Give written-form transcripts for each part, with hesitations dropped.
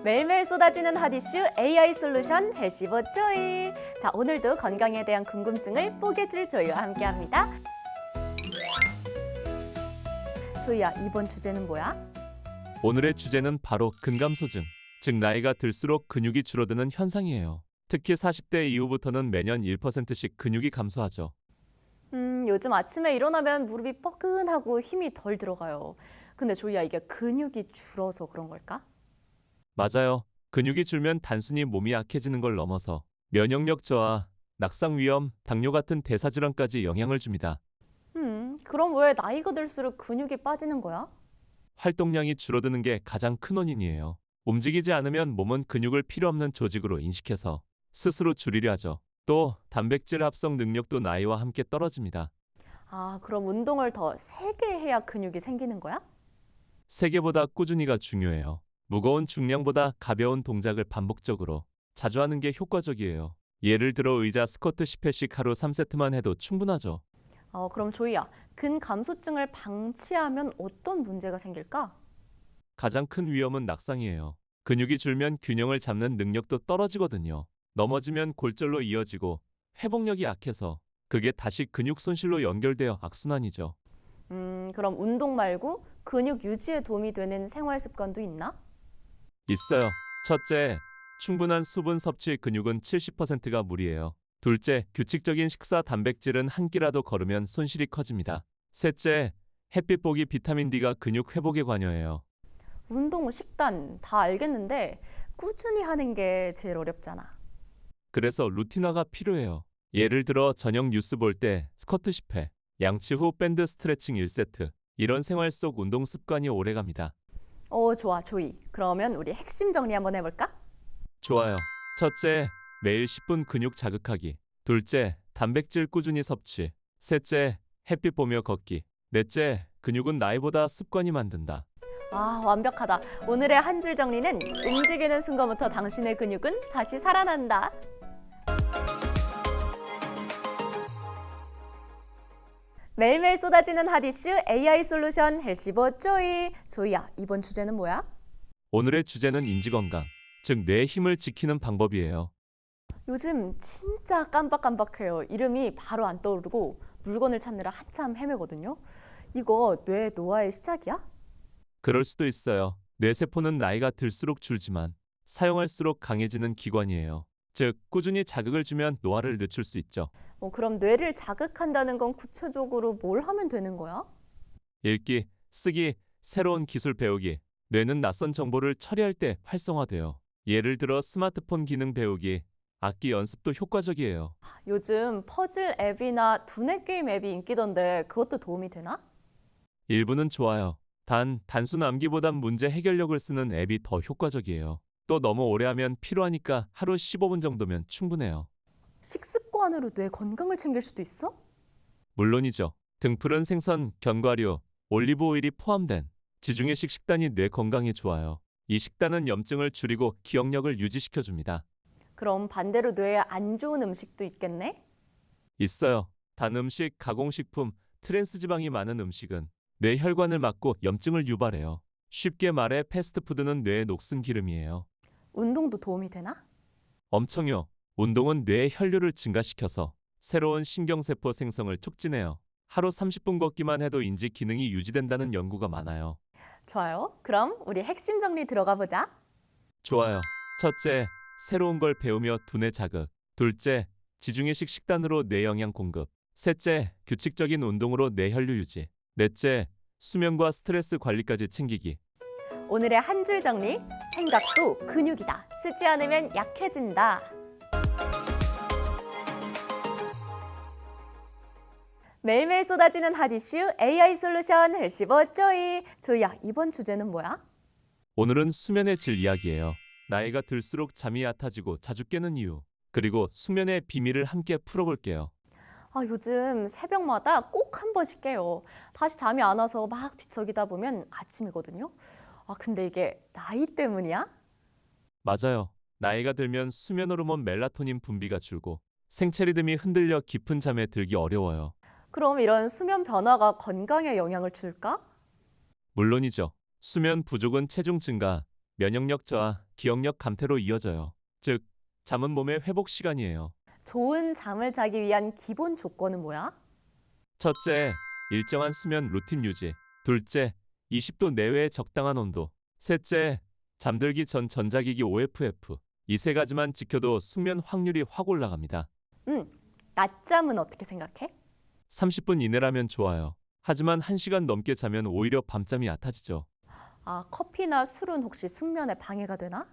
매일매일 쏟아지는 핫 이슈 AI 솔루션 헬시보 조이. 자, 오늘도 건강에 대한 궁금증을 뽀개줄 조이와 함께합니다. 조이야, 이번 주제는 뭐야? 오늘의 주제는 바로 근감소증, 즉 나이가 들수록 근육이 줄어드는 현상이에요. 특히 40대 이후부터는 매년 1%씩 근육이 감소하죠. 요즘 아침에 일어나면 무릎이 뻐근하고 힘이 덜 들어가요. 근데 조이야, 이게 근육이 줄어서 그런 걸까? 맞아요. 근육이 줄면 단순히 몸이 약해지는 걸 넘어서 면역력 저하, 낙상 위험, 당뇨 같은 대사질환까지 영향을 줍니다. 그럼 왜 나이가 들수록 근육이 빠지는 거야? 활동량이 줄어드는 게 가장 큰 원인이에요. 움직이지 않으면 몸은 근육을 필요 없는 조직으로 인식해서 스스로 줄이려 하죠. 또 단백질 합성 능력도 나이와 함께 떨어집니다. 아, 그럼 운동을 더 세게 해야 근육이 생기는 거야? 세게보다 꾸준히가 중요해요. 무거운 중량보다 가벼운 동작을 반복적으로 자주 하는 게 효과적이에요. 예를 들어 의자 스쿼트 10회씩 하루 3세트만 해도 충분하죠. 그럼 조이야, 근감소증을 방치하면 어떤 문제가 생길까? 가장 큰 위험은 낙상이에요. 근육이 줄면 균형을 잡는 능력도 떨어지거든요. 넘어지면 골절로 이어지고 회복력이 약해서 그게 다시 근육 손실로 연결되어 악순환이죠. 그럼 운동 말고 근육 유지에 도움이 되는 생활 습관도 있나? 있어요. 첫째, 충분한 수분 섭취. 근육은 70%가 물이에요. 둘째, 규칙적인 식사. 단백질은 한 끼라도 거르면 손실이 커집니다. 셋째, 햇빛 보기. 비타민 D가 근육 회복에 관여해요. 운동, 식단 다 알겠는데 꾸준히 하는 게 제일 어렵잖아. 그래서 루틴화가 필요해요. 예를 들어 저녁 뉴스 볼 때 스쿼트 10회, 양치 후 밴드 스트레칭 1세트. 이런 생활 속 운동 습관이 오래갑니다. 좋아, 조이. 그러면 우리 핵심 정리 한번 해볼까? 좋아요. 첫째, 매일 10분 근육 자극하기. 둘째, 단백질 꾸준히 섭취. 셋째, 햇빛 보며 걷기. 넷째, 근육은 나이보다 습관이 만든다. 아, 완벽하다. 오늘의 한 줄 정리는 움직이는 순간부터 당신의 근육은 다시 살아난다. 매일매일 쏟아지는 핫 이슈 AI 솔루션 헬시보 조이. 조이야, 이번 주제는 뭐야? 오늘의 주제는 인지건강, 즉 뇌의 힘을 지키는 방법이에요. 요즘 진짜 깜빡깜빡해요. 이름이 바로 안 떠오르고 물건을 찾느라 한참 헤매거든요. 이거 뇌 노화의 시작이야? 그럴 수도 있어요. 뇌세포는 나이가 들수록 줄지만 사용할수록 강해지는 기관이에요. 즉, 꾸준히 자극을 주면 노화를 늦출 수 있죠. 그럼 뇌를 자극한다는 건 구체적으로 뭘 하면 되는 거야? 읽기, 쓰기, 새로운 기술 배우기. 뇌는 낯선 정보를 처리할 때 활성화돼요. 예를 들어 스마트폰 기능 배우기, 악기 연습도 효과적이에요. 요즘 퍼즐 앱이나 두뇌 게임 앱이 인기던데 그것도 도움이 되나? 일부는 좋아요. 단, 단순 암기보단 문제 해결력을 쓰는 앱이 더 효과적이에요. 또 너무 오래 하면 피로하니까 하루 15분 정도면 충분해요. 식습관으로 뇌 건강을 챙길 수도 있어? 물론이죠. 등푸른 생선, 견과류, 올리브 오일이 포함된 지중해식 식단이 뇌 건강에 좋아요. 이 식단은 염증을 줄이고 기억력을 유지시켜줍니다. 그럼 반대로 뇌에 안 좋은 음식도 있겠네? 있어요. 단 음식, 가공식품, 트랜스 지방이 많은 음식은 뇌 혈관을 막고 염증을 유발해요. 쉽게 말해 패스트푸드는 뇌에 녹슨 기름이에요. 운동도 도움이 되나? 엄청요. 운동은 뇌의 혈류를 증가시켜서 새로운 신경세포 생성을 촉진해요. 하루 30분 걷기만 해도 인지 기능이 유지된다는 연구가 많아요. 좋아요. 그럼 우리 핵심 정리 들어가 보자. 좋아요. 첫째, 새로운 걸 배우며 두뇌 자극. 둘째, 지중해식 식단으로 뇌 영양 공급. 셋째, 규칙적인 운동으로 뇌 혈류 유지. 넷째, 수면과 스트레스 관리까지 챙기기. 오늘의 한 줄 정리. 생각도 근육이다. 쓰지 않으면 약해진다. 매일매일 쏟아지는 핫 이슈 AI 솔루션 헬시보 조이. 조이야, 이번 주제는 뭐야? 오늘은 수면의 질 이야기예요. 나이가 들수록 잠이 얕아지고 자주 깨는 이유, 그리고 수면의 비밀을 함께 풀어볼게요. 요즘 새벽마다 꼭 한 번씩 깨요. 다시 잠이 안 와서 막 뒤척이다 보면 아침이거든요. 근데 이게 나이 때문이야? 맞아요. 나이가 들면 수면 호르몬 멜라토닌 분비가 줄고 생체 리듬이 흔들려 깊은 잠에 들기 어려워요. 그럼 이런 수면 변화가 건강에 영향을 줄까? 물론이죠. 수면 부족은 체중 증가, 면역력 저하, 기억력 감퇴로 이어져요. 즉, 잠은 몸의 회복 시간이에요. 좋은 잠을 자기 위한 기본 조건은 뭐야? 첫째, 일정한 수면 루틴 유지. 둘째, 20도 내외의 적당한 온도. 셋째, 잠들기 전 전자기기 OFF. 이 세 가지만 지켜도 숙면 확률이 확 올라갑니다. 낮잠은 어떻게 생각해? 30분 이내라면 좋아요. 하지만 1시간 넘게 자면 오히려 밤잠이 얕아지죠. 아, 커피나 술은 혹시 숙면에 방해가 되나?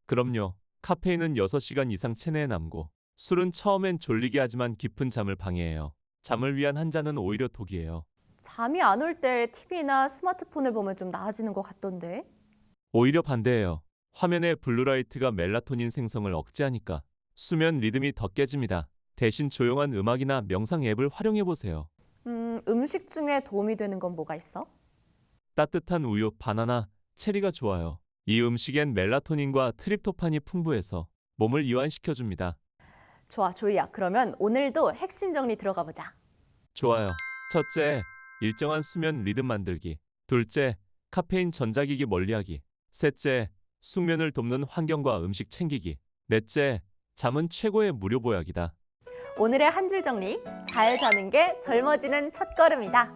그럼요. 카페인은 6시간 이상 체내에 남고 술은 처음엔 졸리게 하지만 깊은 잠을 방해해요. 잠을 위한 한 잔은 오히려 독이에요. 잠이 안 올 때 TV나 스마트폰을 보면 좀 나아지는 것 같던데. 오히려 반대예요. 화면의 블루라이트가 멜라토닌 생성을 억제하니까 수면 리듬이 더 깨집니다. 대신 조용한 음악이나 명상 앱을 활용해 보세요. 음식 중에 도움이 되는 건 뭐가 있어? 따뜻한 우유, 바나나, 체리가 좋아요. 이 음식엔 멜라토닌과 트립토판이 풍부해서 몸을 이완시켜 줍니다. 좋아, 조이야. 그러면 오늘도 핵심 정리 들어가 보자. 좋아요. 첫째, 일정한 수면 리듬 만들기. 둘째, 카페인 전자기기 멀리하기. 셋째, 숙면을 돕는 환경과 음식 챙기기. 넷째, 잠은 최고의 무료 보약이다. 오늘의 한 줄 정리. 잘 자는 게 젊어지는 첫걸음이다.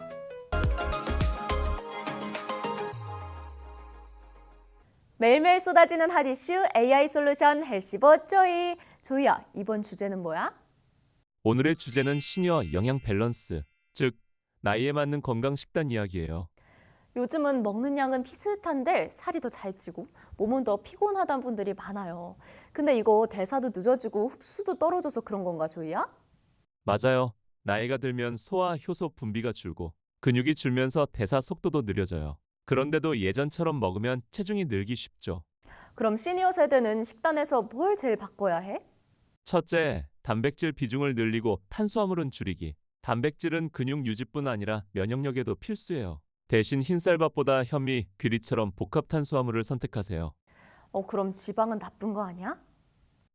매일매일 쏟아지는 핫 이슈 AI 솔루션 헬시보 조이. 조이야, 이번 주제는 뭐야? 오늘의 주제는 시니어 영양 밸런스, 즉 나이에 맞는 건강 식단 이야기예요. 요즘은 먹는 양은 비슷한데 살이 더 잘 찌고 몸은 더 피곤하다는 분들이 많아요. 근데 이거 대사도 늦어지고 흡수도 떨어져서 그런 건가, 조이야? 맞아요. 나이가 들면 소화 효소 분비가 줄고 근육이 줄면서 대사 속도도 느려져요. 그런데도 예전처럼 먹으면 체중이 늘기 쉽죠. 그럼 시니어 세대는 식단에서 뭘 제일 바꿔야 해? 첫째, 단백질 비중을 늘리고 탄수화물은 줄이기. 단백질은 근육 유지뿐 아니라 면역력에도 필수예요. 대신 흰쌀밥보다 현미, 귀리처럼 복합 탄수화물을 선택하세요. 그럼 지방은 나쁜 거 아니야?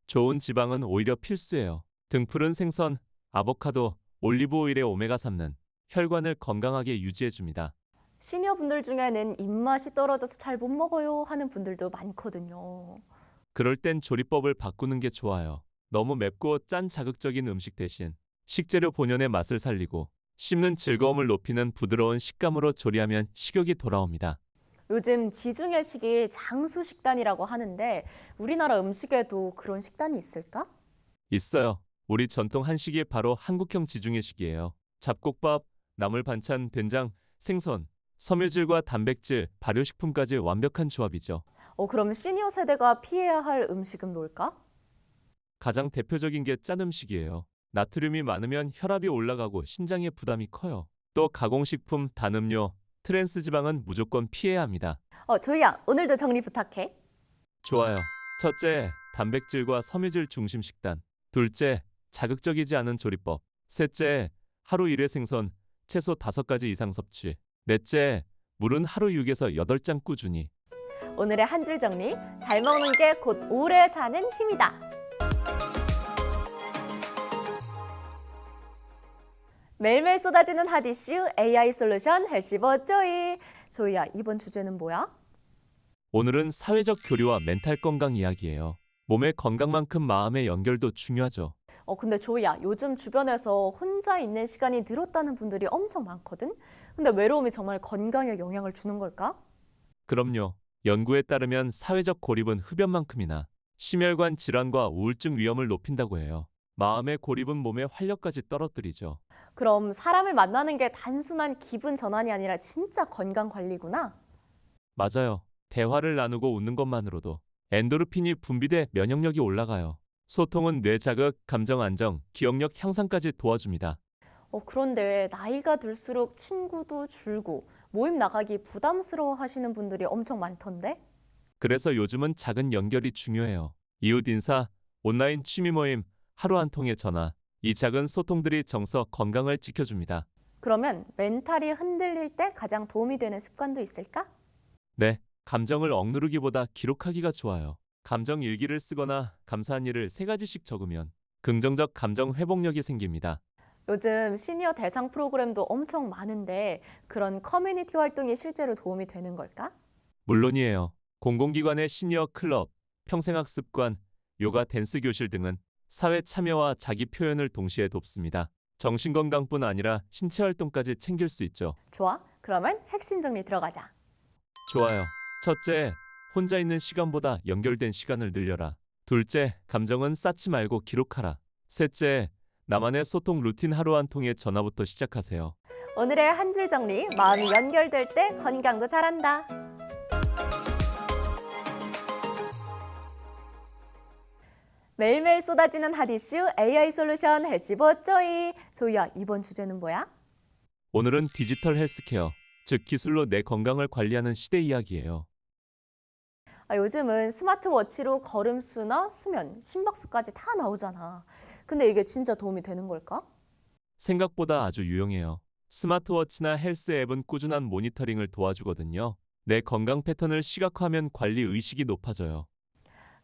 좋은 지방은 오히려 필수예요. 등푸른 생선, 아보카도, 올리브 오일의 오메가3는 혈관을 건강하게 유지해줍니다. 시니어 분들 중에는 입맛이 떨어져서 잘 못 먹어요 하는 분들도 많거든요. 그럴 땐 조리법을 바꾸는 게 좋아요. 너무 맵고 짠 자극적인 음식 대신 식재료 본연의 맛을 살리고 씹는 즐거움을 높이는 부드러운 식감으로 조리하면 식욕이 돌아옵니다. 요즘 지중해식이 장수 식단이라고 하는데 우리나라 음식에도 그런 식단이 있을까? 있어요. 우리 전통 한식이 바로 한국형 지중해식이에요. 잡곡밥, 나물 반찬, 된장, 생선, 섬유질과 단백질, 발효식품까지 완벽한 조합이죠. 그럼 시니어 세대가 피해야 할 음식은 뭘까? 가장 대표적인 게 짠 음식이에요. 나트륨이 많으면 혈압이 올라가고 신장에 부담이 커요. 또 가공식품, 단음료, 트랜스 지방은 무조건 피해야 합니다. 조이야, 오늘도 정리 부탁해. 좋아요. 첫째, 단백질과 섬유질 중심 식단. 둘째, 자극적이지 않은 조리법. 셋째, 하루 1회 생선, 채소 5가지 이상 섭취. 넷째, 물은 하루 6에서 8잔 꾸준히. 오늘의 한 줄 정리. 잘 먹는 게 곧 오래 사는 힘이다. 매일매일 쏟아지는 핫 이슈 AI 솔루션 헬시버 조이. 조이야, 이번 주제는 뭐야? 오늘은 사회적 교류와 멘탈 건강 이야기예요. 몸의 건강만큼 마음의 연결도 중요하죠. 근데 조이야, 요즘 주변에서 혼자 있는 시간이 늘었다는 분들이 엄청 많거든? 근데 외로움이 정말 건강에 영향을 주는 걸까? 그럼요. 연구에 따르면 사회적 고립은 흡연만큼이나 심혈관 질환과 우울증 위험을 높인다고 해요. 마음의 고립은 몸의 활력까지 떨어뜨리죠. 그럼 사람을 만나는 게 단순한 기분 전환이 아니라 진짜 건강 관리구나? 맞아요. 대화를 나누고 웃는 것만으로도 엔도르핀이 분비돼 면역력이 올라가요. 소통은 뇌 자극, 감정 안정, 기억력 향상까지 도와줍니다. 그런데 나이가 들수록 친구도 줄고 모임 나가기 부담스러워 하시는 분들이 엄청 많던데? 그래서 요즘은 작은 연결이 중요해요. 이웃 인사, 온라인 취미 모임, 하루 한 통의 전화. 이 작은 소통들이 정서 건강을 지켜줍니다. 그러면 멘탈이 흔들릴 때 가장 도움이 되는 습관도 있을까? 네, 감정을 억누르기보다 기록하기가 좋아요. 감정 일기를 쓰거나 감사한 일을 3가지씩 적으면 긍정적 감정 회복력이 생깁니다. 요즘 시니어 대상 프로그램도 엄청 많은데 그런 커뮤니티 활동이 실제로 도움이 되는 걸까? 물론이에요. 공공기관의 시니어 클럽, 평생학습관, 요가 댄스 교실 등은 사회 참여와 자기 표현을 동시에 돕습니다. 정신건강뿐 아니라 신체 활동까지 챙길 수 있죠. 좋아. 그러면 핵심 정리 들어가자. 좋아요. 첫째, 혼자 있는 시간보다 연결된 시간을 늘려라. 둘째, 감정은 쌓지 말고 기록하라. 셋째, 나만의 소통 루틴 하루 한 통의 전화부터 시작하세요. 오늘의 한 줄 정리. 마음이 연결될 때 건강도 잘한다. 매일매일 쏟아지는 핫 이슈 AI 솔루션 헬시보 쪼이. 조이야, 이번 주제는 뭐야? 오늘은 디지털 헬스케어, 즉 기술로 내 건강을 관리하는 시대 이야기예요. 요즘은 스마트워치로 걸음수나 수면, 심박수까지 다 나오잖아. 근데 이게 진짜 도움이 되는 걸까? 생각보다 아주 유용해요. 스마트워치나 헬스 앱은 꾸준한 모니터링을 도와주거든요. 내 건강 패턴을 시각화하면 관리 의식이 높아져요.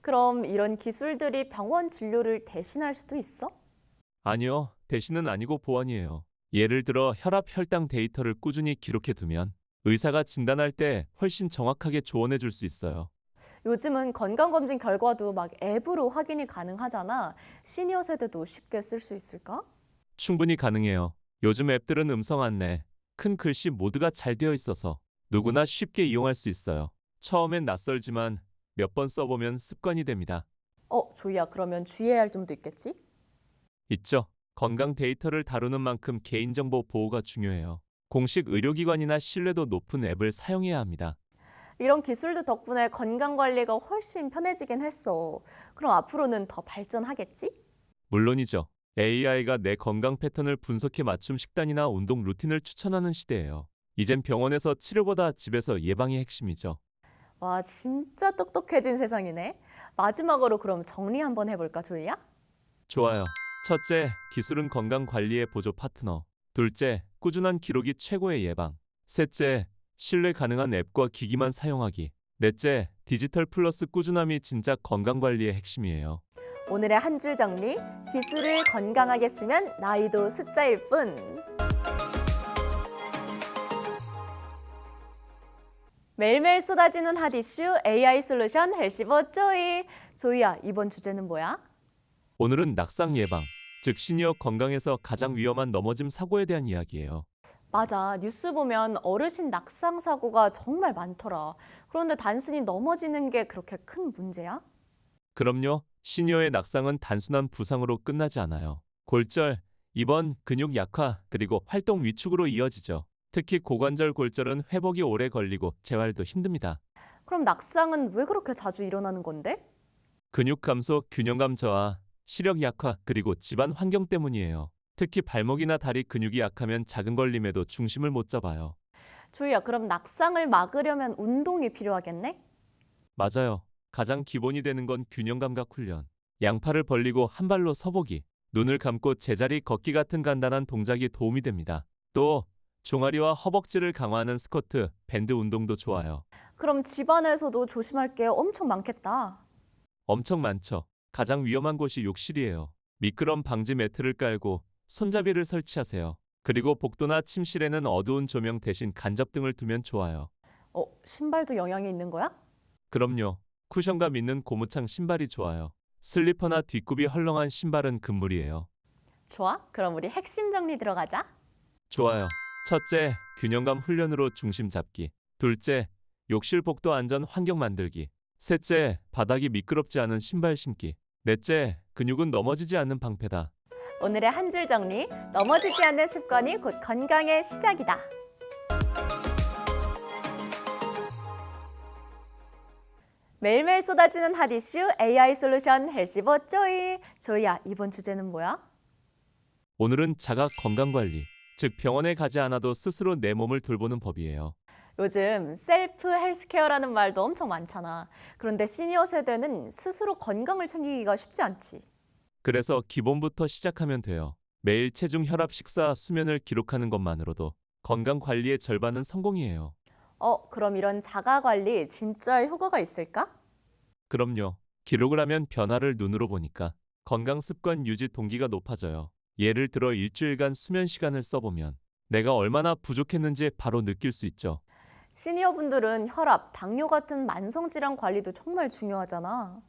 그럼 이런 기술들이 병원 진료를 대신할 수도 있어? 아니요, 대신은 아니고 보완이에요. 예를 들어 혈압, 혈당 데이터를 꾸준히 기록해 두면 의사가 진단할 때 훨씬 정확하게 조언해 줄 수 있어요. 요즘은 건강검진 결과도 막 앱으로 확인이 가능하잖아. 시니어 세대도 쉽게 쓸 수 있을까? 충분히 가능해요. 요즘 앱들은 음성 안내, 큰 글씨 모두가 잘 되어 있어서 누구나 쉽게 이용할 수 있어요. 처음엔 낯설지만 몇 번 써보면 습관이 됩니다. 조이야, 그러면 주의해야 할 점도 있겠지? 있죠. 건강 데이터를 다루는 만큼 개인정보 보호가 중요해요. 공식 의료기관이나 신뢰도 높은 앱을 사용해야 합니다. 이런 기술들 덕분에 건강 관리가 훨씬 편해지긴 했어. 그럼 앞으로는 더 발전하겠지? 물론이죠. AI가 내 건강 패턴을 분석해 맞춤 식단이나 운동 루틴을 추천하는 시대예요. 이젠 병원에서 치료보다 집에서 예방이 핵심이죠. 와, 진짜 똑똑해진 세상이네. 마지막으로 그럼 정리 한번 해볼까, 조이야? 좋아요. 첫째, 기술은 건강 관리의 보조 파트너. 둘째, 꾸준한 기록이 최고의 예방. 셋째, 신뢰 가능한 앱과 기기만 사용하기. 넷째, 디지털 플러스 꾸준함이 진짜 건강 관리의 핵심이에요. 오늘의 한 줄 정리. 기술을 건강하게 쓰면 나이도 숫자일 뿐. 매일매일 쏟아지는 핫 이슈 AI 솔루션 헬시보 쪼이. 조이야, 이번 주제는 뭐야? 오늘은 낙상 예방, 즉 시니어 건강에서 가장 위험한 넘어짐 사고에 대한 이야기예요. 맞아. 뉴스 보면 어르신 낙상 사고가 정말 많더라. 그런데 단순히 넘어지는 게 그렇게 큰 문제야? 그럼요. 시니어의 낙상은 단순한 부상으로 끝나지 않아요. 골절, 입원, 근육 약화, 그리고 활동 위축으로 이어지죠. 특히 고관절 골절은 회복이 오래 걸리고 재활도 힘듭니다. 그럼 낙상은 왜 그렇게 자주 일어나는 건데? 근육 감소, 균형감 저하, 시력 약화, 그리고 집안 환경 때문이에요. 특히 발목이나 다리 근육이 약하면 작은 걸림에도 중심을 못 잡아요. 조이야, 그럼 낙상을 막으려면 운동이 필요하겠네? 맞아요. 가장 기본이 되는 건 균형 감각 훈련. 양팔을 벌리고 한 발로 서보기, 눈을 감고 제자리 걷기 같은 간단한 동작이 도움이 됩니다. 또 종아리와 허벅지를 강화하는 스쿼트, 밴드 운동도 좋아요. 그럼 집안에서도 조심할 게 엄청 많겠다. 엄청 많죠. 가장 위험한 곳이 욕실이에요. 미끄럼 방지 매트를 깔고 손잡이를 설치하세요. 그리고 복도나 침실에는 어두운 조명 대신 간접등을 두면 좋아요. 신발도 영향이 있는 거야? 그럼요. 쿠션감 있는 고무창 신발이 좋아요. 슬리퍼나 뒷굽이 헐렁한 신발은 금물이에요. 좋아. 그럼 우리 핵심 정리 들어가자. 좋아요. 첫째, 균형감 훈련으로 중심 잡기. 둘째, 욕실 복도 안전 환경 만들기. 셋째, 바닥이 미끄럽지 않은 신발 신기. 넷째, 근육은 넘어지지 않는 방패다. 오늘의 한 줄 정리. 넘어지지 않는 습관이 곧 건강의 시작이다. 매일매일 쏟아지는 핫 이슈 AI 솔루션 헬시보 쪼이. 조이야, 이번 주제는 뭐야? 오늘은 자가 건강관리, 즉 병원에 가지 않아도 스스로 내 몸을 돌보는 법이에요. 요즘 셀프 헬스케어라는 말도 엄청 많잖아. 그런데 시니어 세대는 스스로 건강을 챙기기가 쉽지 않지. 그래서 기본부터 시작하면 돼요. 매일 체중, 혈압, 식사, 수면을 기록하는 것만으로도 건강 관리의 절반은 성공이에요. 그럼 이런 자가 관리 진짜 효과가 있을까? 그럼요. 기록을 하면 변화를 눈으로 보니까 건강 습관 유지 동기가 높아져요. 예를 들어 일주일간 수면 시간을 써보면 내가 얼마나 부족했는지 바로 느낄 수 있죠. 시니어분들은 혈압, 당뇨 같은 만성질환 관리도 정말 중요하잖아.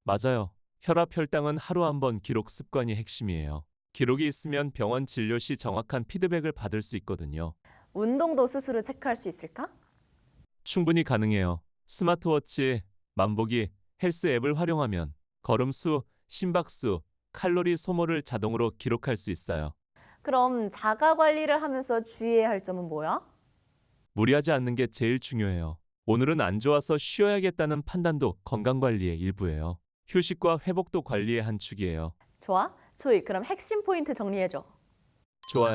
맞아요. 혈압, 혈당은 하루 한 번 기록 습관이 핵심이에요. 기록이 있으면 병원 진료 시 정확한 피드백을 받을 수 있거든요. 운동도 스스로 체크할 수 있을까? 충분히 가능해요. 스마트워치, 만보기, 헬스 앱을 활용하면 걸음수, 심박수, 칼로리 소모를 자동으로 기록할 수 있어요. 그럼 자가 관리를 하면서 주의해야 할 점은 뭐야? 무리하지 않는 게 제일 중요해요. 오늘은 안 좋아서 쉬어야겠다는 판단도 건강관리의 일부예요. 휴식과 회복도 관리의 한 축이에요. 좋아. 조이, 그럼 핵심 포인트 정리해줘. 좋아요.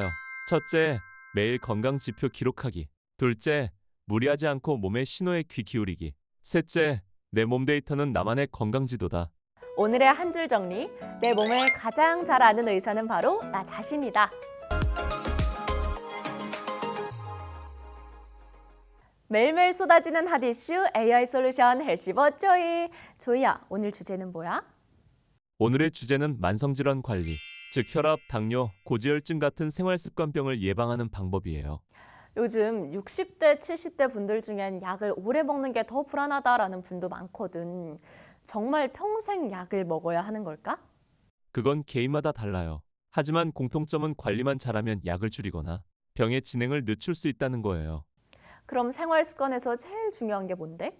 첫째, 매일 건강 지표 기록하기. 둘째, 무리하지 않고 몸의 신호에 귀 기울이기. 셋째, 내 몸 데이터는 나만의 건강 지도다. 오늘의 한 줄 정리. 내 몸을 가장 잘 아는 의사는 바로 나 자신이다. 매일매일 쏟아지는 핫 이슈 AI 솔루션 헬시버 조이. 조이야, 오늘 주제는 뭐야? 오늘의 주제는 만성질환 관리, 즉 혈압, 당뇨, 고지혈증 같은 생활습관병을 예방하는 방법이에요. 요즘 60대, 70대 분들 중엔 약을 오래 먹는 게 더 불안하다라는 분도 많거든. 정말 평생 약을 먹어야 하는 걸까? 그건 개인마다 달라요. 하지만 공통점은 관리만 잘하면 약을 줄이거나 병의 진행을 늦출 수 있다는 거예요. 그럼 생활 습관에서 제일 중요한 게 뭔데?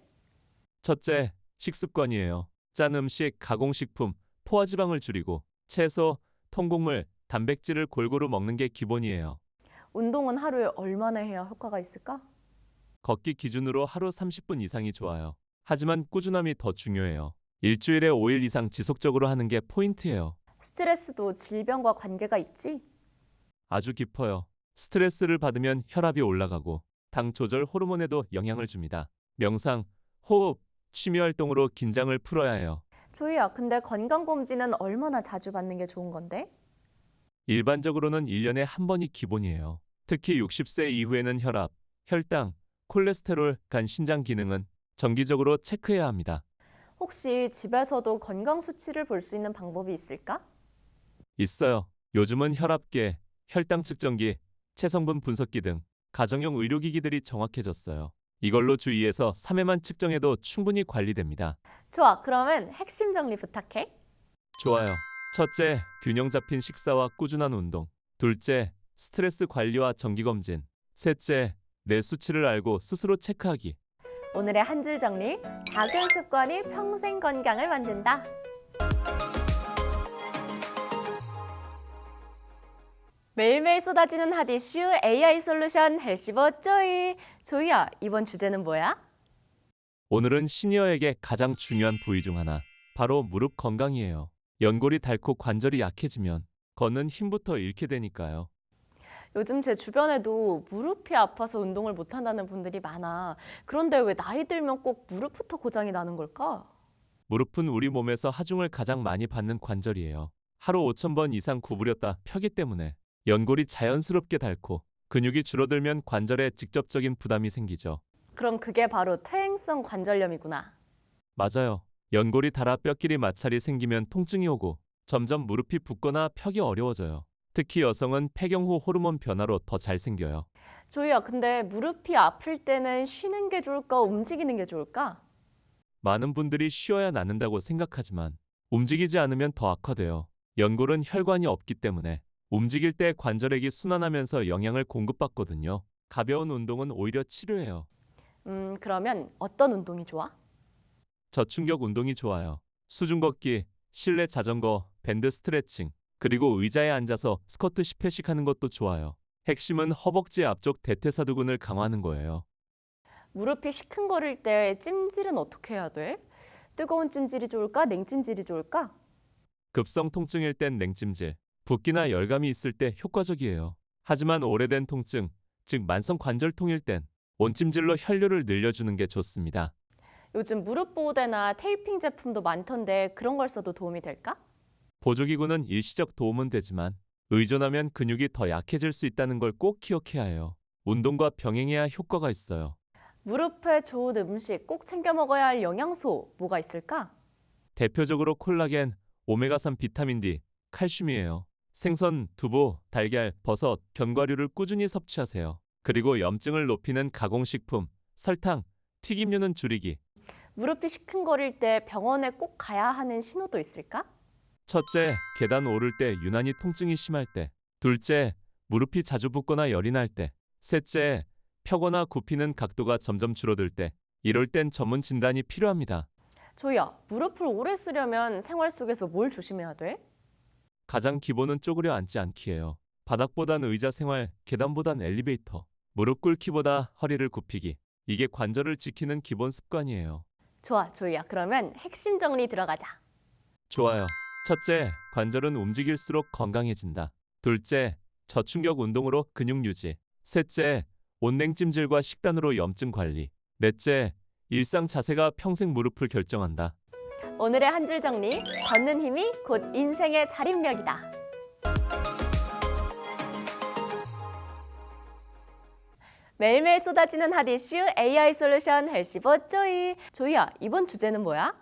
첫째, 식습관이에요. 짠 음식, 가공식품, 포화지방을 줄이고 채소, 통곡물, 단백질을 골고루 먹는 게 기본이에요. 운동은 하루에 얼마나 해야 효과가 있을까? 걷기 기준으로 하루 30분 이상이 좋아요. 하지만 꾸준함이 더 중요해요. 일주일에 5일 이상 지속적으로 하는 게 포인트예요. 스트레스도 질병과 관계가 있지? 아주 깊어요. 스트레스를 받으면 혈압이 올라가고 당 조절 호르몬에도 영향을 줍니다. 명상, 호흡, 취미 활동으로 긴장을 풀어야 해요. 조이야, 근데 건강검진은 얼마나 자주 받는 게 좋은 건데? 일반적으로는 1년에 한 번이 기본이에요. 특히 60세 이후에는 혈압, 혈당, 콜레스테롤, 간, 신장 기능은 정기적으로 체크해야 합니다. 혹시 집에서도 건강 수치를 볼 수 있는 방법이 있을까? 있어요. 요즘은 혈압계, 혈당 측정기, 체성분 분석기 등 가정용 의료기기들이 정확해졌어요. 이걸로 주 2에서 3회만 측정해도 충분히 관리됩니다. 좋아, 그러면 핵심 정리 부탁해. 좋아요. 첫째, 균형 잡힌 식사와 꾸준한 운동. 둘째, 스트레스 관리와 정기검진. 셋째, 내 수치를 알고 스스로 체크하기. 오늘의 한 줄 정리. 작은 습관이 평생 건강을 만든다. 매일매일 쏟아지는 핫 이슈 AI 솔루션 헬시버 조이. 조이야, 이번 주제는 뭐야? 오늘은 시니어에게 가장 중요한 부위 중 하나, 바로 무릎 건강이에요. 연골이 닳고 관절이 약해지면 걷는 힘부터 잃게 되니까요. 요즘 제 주변에도 무릎이 아파서 운동을 못한다는 분들이 많아. 그런데 왜 나이 들면 꼭 무릎부터 고장이 나는 걸까? 무릎은 우리 몸에서 하중을 가장 많이 받는 관절이에요. 하루 5,000번 이상 구부렸다 펴기 때문에 연골이 자연스럽게 닳고 근육이 줄어들면 관절에 직접적인 부담이 생기죠. 그럼 그게 바로 퇴행성 관절염이구나. 맞아요. 연골이 닳아 뼈끼리 마찰이 생기면 통증이 오고 점점 무릎이 붓거나 펴기 어려워져요. 특히 여성은 폐경 후 호르몬 변화로 더 잘 생겨요. 조이야, 근데 무릎이 아플 때는 쉬는 게 좋을까, 움직이는 게 좋을까? 많은 분들이 쉬어야 낫는다고 생각하지만 움직이지 않으면 더 악화돼요. 연골은 혈관이 없기 때문에 움직일 때 관절액이 순환하면서 영양을 공급받거든요. 가벼운 운동은 오히려 치료예요. 그러면 어떤 운동이 좋아? 저충격 운동이 좋아요. 수중 걷기, 실내 자전거, 밴드 스트레칭, 그리고 의자에 앉아서 스쿼트 10회씩 하는 것도 좋아요. 핵심은 허벅지 앞쪽 대퇴사두근을 강화하는 거예요. 무릎이 시큰거릴 때 찜질은 어떻게 해야 돼? 뜨거운 찜질이 좋을까, 냉찜질이 좋을까? 급성 통증일 땐 냉찜질, 붓기나 열감이 있을 때 효과적이에요. 하지만 오래된 통증, 즉 만성 관절통일 땐 온찜질로 혈류를 늘려주는 게 좋습니다. 요즘 무릎 보호대나 테이핑 제품도 많던데 그런 걸 써도 도움이 될까? 보조기구는 일시적 도움은 되지만 의존하면 근육이 더 약해질 수 있다는 걸 꼭 기억해야 해요. 운동과 병행해야 효과가 있어요. 무릎에 좋은 음식, 꼭 챙겨 먹어야 할 영양소 뭐가 있을까? 대표적으로 콜라겐, 오메가3 비타민 D, 칼슘이에요. 생선, 두부, 달걀, 버섯, 견과류를 꾸준히 섭취하세요. 그리고 염증을 높이는 가공식품, 설탕, 튀김류는 줄이기. 무릎이 시큰거릴 때 병원에 꼭 가야 하는 신호도 있을까? 첫째, 계단 오를 때 유난히 통증이 심할 때. 둘째, 무릎이 자주 붓거나 열이 날 때. 셋째, 펴거나 굽히는 각도가 점점 줄어들 때. 이럴 땐 전문 진단이 필요합니다. 조이야, 무릎을 오래 쓰려면 생활 속에서 뭘 조심해야 돼? 가장 기본은 쪼그려 앉지 않기예요. 바닥보단 의자 생활, 계단보단 엘리베이터. 무릎 꿇기보다 허리를 굽히기. 이게 관절을 지키는 기본 습관이에요. 좋아, 조이야. 그러면 핵심 정리 들어가자. 좋아요. 첫째, 관절은 움직일수록 건강해진다. 둘째, 저충격 운동으로 근육 유지. 셋째, 온냉찜질과 식단으로 염증 관리. 넷째, 일상 자세가 평생 무릎을 결정한다. 오늘의 한 줄 정리. 걷는 힘이 곧 인생의 자립력이다. 매일매일 쏟아지는 핫 이슈 AI 솔루션 헬시봇 조이. 조이야, 이번 주제는 뭐야?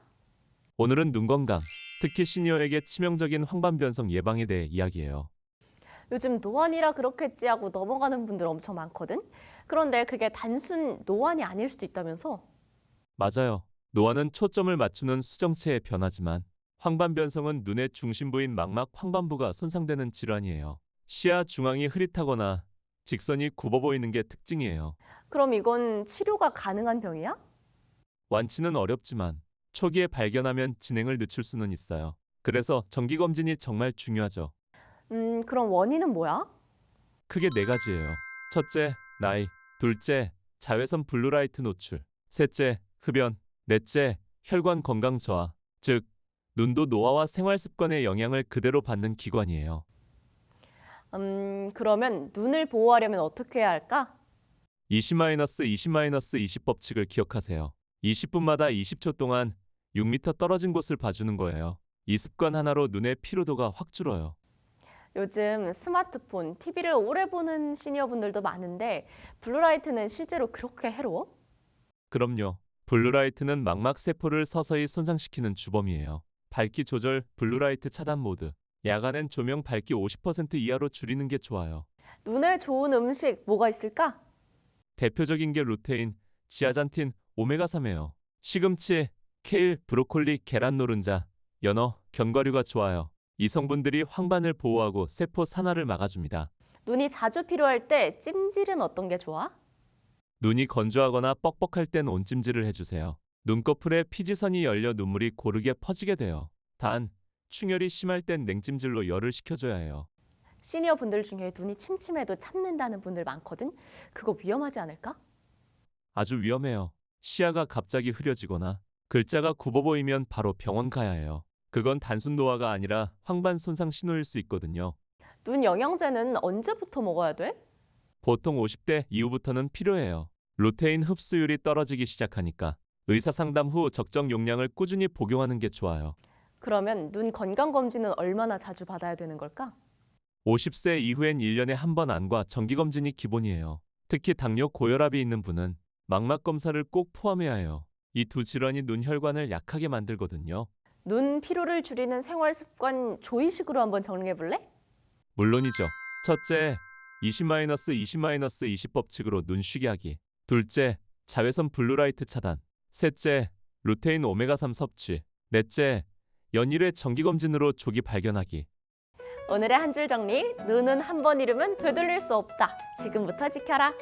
오늘은 눈 건강, 특히 시니어에게 치명적인 황반변성 예방에 대해 이야기해요. 요즘 노안이라 그렇겠지 하고 넘어가는 분들 엄청 많거든? 그런데 그게 단순 노안이 아닐 수도 있다면서? 맞아요. 노안은 초점을 맞추는 수정체의 변화지만 황반변성은 눈의 중심부인 망막 황반부가 손상되는 질환이에요. 시야 중앙이 흐릿하거나 직선이 굽어 보이는 게 특징이에요. 그럼 이건 치료가 가능한 병이야? 완치는 어렵지만 초기에 발견하면 진행을 늦출 수는 있어요. 그래서 정기검진이 정말 중요하죠. 그럼 원인은 뭐야? 크게 네 가지예요. 첫째, 나이. 둘째, 자외선 블루라이트 노출. 셋째, 흡연. 넷째, 혈관 건강 저하. 즉, 눈도 노화와 생활 습관의 영향을 그대로 받는 기관이에요. 그러면 눈을 보호하려면 어떻게 해야 할까? 20-20-20 법칙을 기억하세요. 20분마다 20초 동안 6m 떨어진 곳을 봐주는 거예요. 이 습관 하나로 눈의 피로도가 확 줄어요. 요즘 스마트폰, TV를 오래 보는 시니어분들도 많은데 블루라이트는 실제로 그렇게 해로워? 그럼요. 블루라이트는 망막 세포를 서서히 손상시키는 주범이에요. 밝기 조절, 블루라이트 차단 모드. 야간엔 조명 밝기 50% 이하로 줄이는 게 좋아요. 눈에 좋은 음식 뭐가 있을까? 대표적인 게 루테인, 지아잔틴, 오메가3예요. 시금치, 케일, 브로콜리, 계란 노른자, 연어, 견과류가 좋아요. 이 성분들이 황반을 보호하고 세포 산화를 막아줍니다. 눈이 자주 필요할 때 찜질은 어떤 게 좋아? 눈이 건조하거나 뻑뻑할 땐 온찜질을 해주세요. 눈꺼풀에 피지선이 열려 눈물이 고르게 퍼지게 돼요. 단, 충혈이 심할 땐 냉찜질로 열을 식혀줘야 해요. 시니어분들 중에 눈이 침침해도 참는다는 분들 많거든? 그거 위험하지 않을까? 아주 위험해요. 시야가 갑자기 흐려지거나 글자가 굽어 보이면 바로 병원 가야 해요. 그건 단순 노화가 아니라 황반 손상 신호일 수 있거든요. 눈 영양제는 언제부터 먹어야 돼? 보통 50대 이후부터는 필요해요. 루테인 흡수율이 떨어지기 시작하니까 의사 상담 후 적정 용량을 꾸준히 복용하는 게 좋아요. 그러면 눈 건강검진은 얼마나 자주 받아야 되는 걸까? 50세 이후엔 1년에 한 번 안과 정기검진이 기본이에요. 특히 당뇨 고혈압이 있는 분은 망막 검사를 꼭 포함해야 해요. 이 두 질환이 눈 혈관을 약하게 만들거든요. 눈 피로를 줄이는 생활 습관 조이식으로 한번 정리해 볼래? 물론이죠. 첫째, 20-20-20 법칙으로 눈 쉬게 하기. 둘째, 자외선 블루라이트 차단. 셋째, 루테인 오메가3 섭취. 넷째, 연일의 정기검진으로 조기 발견하기. 오늘의 한 줄 정리. 눈은 한 번 잃으면 되돌릴 수 없다. 지금부터 지켜라.